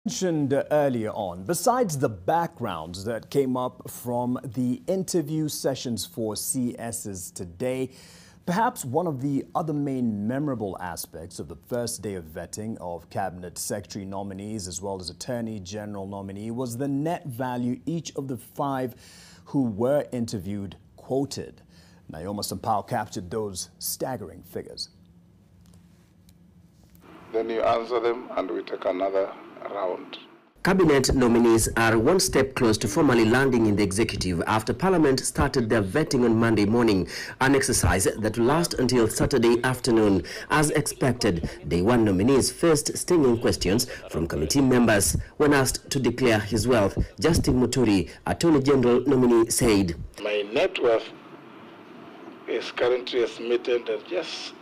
Mentioned earlier on, besides the backgrounds that came up from the interview sessions for CSs today, perhaps one of the other main memorable aspects of the first day of vetting of Cabinet Secretary nominees as well as Attorney General nominee was the net value each of the 5 who were interviewed quoted. Naoma Sampao captured those staggering figures. Then you answer them and we take another round. Cabinet nominees are one step close to formally landing in the executive after Parliament started their vetting on Monday morning, an exercise that will last until Saturday afternoon. As expected, Day 1 nominees faced stinging questions from committee members. When asked to declare his wealth, Justin Muturi, Attorney General nominee, said, "My net worth is currently estimated at just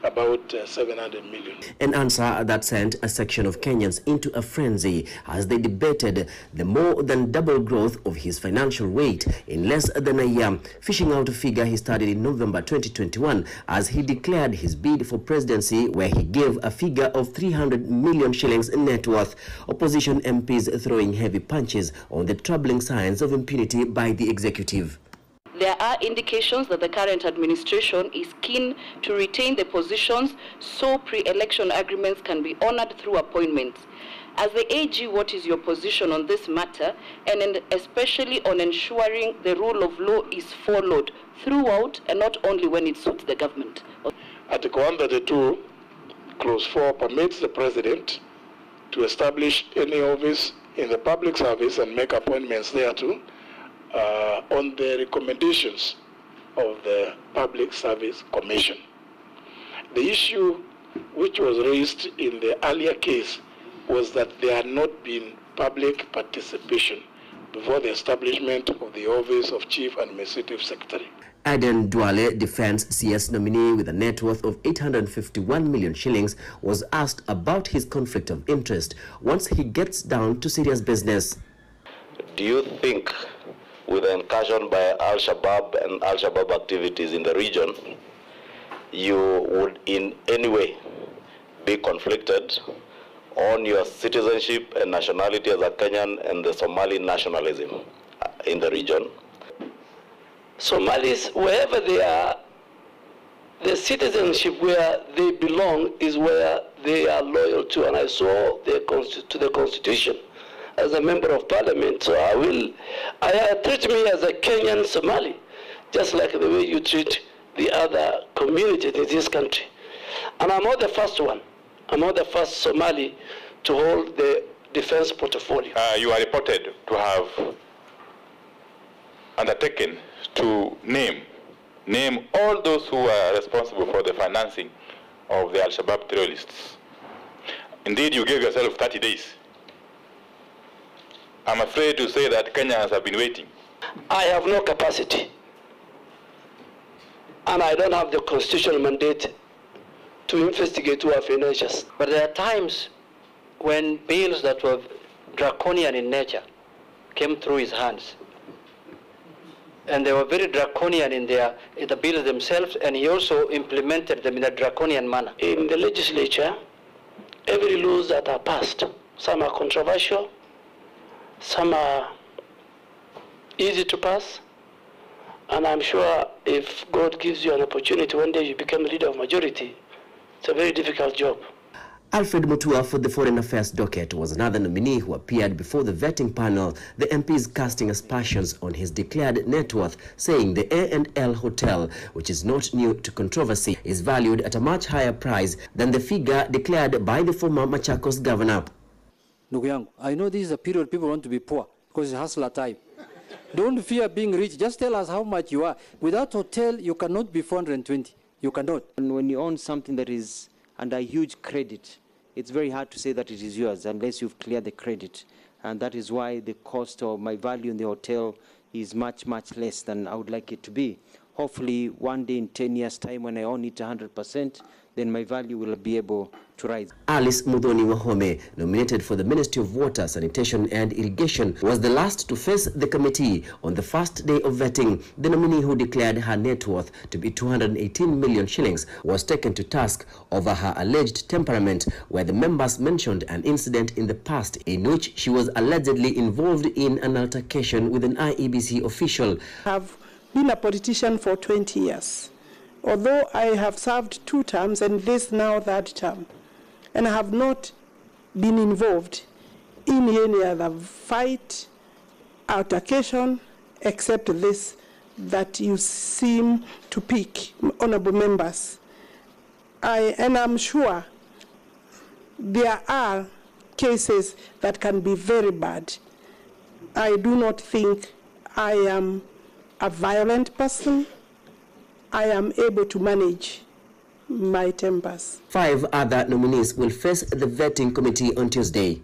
about 700 million. An answer that sent a section of Kenyans into a frenzy as they debated the more than double growth of his financial weight in less than a year, fishing out a figure he started in November 2021 as he declared his bid for presidency, where he gave a figure of 300 million shillings net worth. Opposition MPs throwing heavy punches on the troubling signs of impunity by the executive. There are indications that the current administration is keen to retain the positions so pre-election agreements can be honored through appointments. As the AG, what is your position on this matter, and especially on ensuring the rule of law is followed throughout and not only when it suits the government? Article 132, Clause 4 permits the President to establish any office in the public service and make appointments thereto on the recommendations of the Public Service Commission. The issue which was raised in the earlier case was that there had not been public participation before the establishment of the office of Chief Administrative Secretary. Aden Duale, defense CS nominee with a net worth of 851 million shillings, was asked about his conflict of interest once he gets down to serious business. Do you think, with the incursion by Al-Shabaab and Al-Shabaab activities in the region, you would in any way be conflicted on your citizenship and nationality as a Kenyan and the Somali nationalism in the region? Somalis, wherever they are, the citizenship where they belong is where they are loyal to, and I saw to the Constitution as a member of Parliament, so I treat me as a Kenyan Somali, just like the way you treat the other communities in this country. And I'm not the first one. I'm not the first Somali to hold the defense portfolio. You are reported to have undertaken to name all those who are responsible for the financing of the Al-Shabaab terrorists. Indeed, you gave yourself 30 days. I'm afraid to say that Kenyans have been waiting. I have no capacity, and I don't have the constitutional mandate to investigate who are financiers. But there are times when bills that were draconian in nature came through his hands. And they were very draconian in the bills themselves, and he also implemented them in a draconian manner. In the legislature, every laws that are passed, some are controversial, some are easy to pass, and I'm sure if God gives you an opportunity, one day you become leader of majority. It's a very difficult job. Alfred Mutua for the Foreign Affairs docket was another nominee who appeared before the vetting panel, the MPs casting aspersions on his declared net worth, saying the A&L Hotel, which is not new to controversy, is valued at a much higher price than the figure declared by the former Machakos governor. I know this is a period people want to be poor because it's hustler time. Don't fear being rich. Just tell us how much you are. Without hotel, you cannot be 420. You cannot. And when you own something that is under huge credit, it's very hard to say that it is yours unless you've cleared the credit. And that is why the cost of my value in the hotel is much, much less than I would like it to be. Hopefully, one day in 10 years' time, when I own it 100%, then my value will be able to rise. Alice Muthoni Wahome, nominated for the Ministry of Water, Sanitation and Irrigation, was the last to face the committee on the first day of vetting. The nominee, who declared her net worth to be 218 million shillings, was taken to task over her alleged temperament, where the members mentioned an incident in the past in which she was allegedly involved in an altercation with an IEBC official. I've been a politician for 20 years. Although I have served 2 terms and this now 3rd term, and I have not been involved in any other fight, altercation, except this that you seem to pick, honorable members. And I'm sure there are cases that can be very bad. I do not think I am a violent person. I am able to manage my tempers. 5 other nominees will face the vetting committee on Tuesday.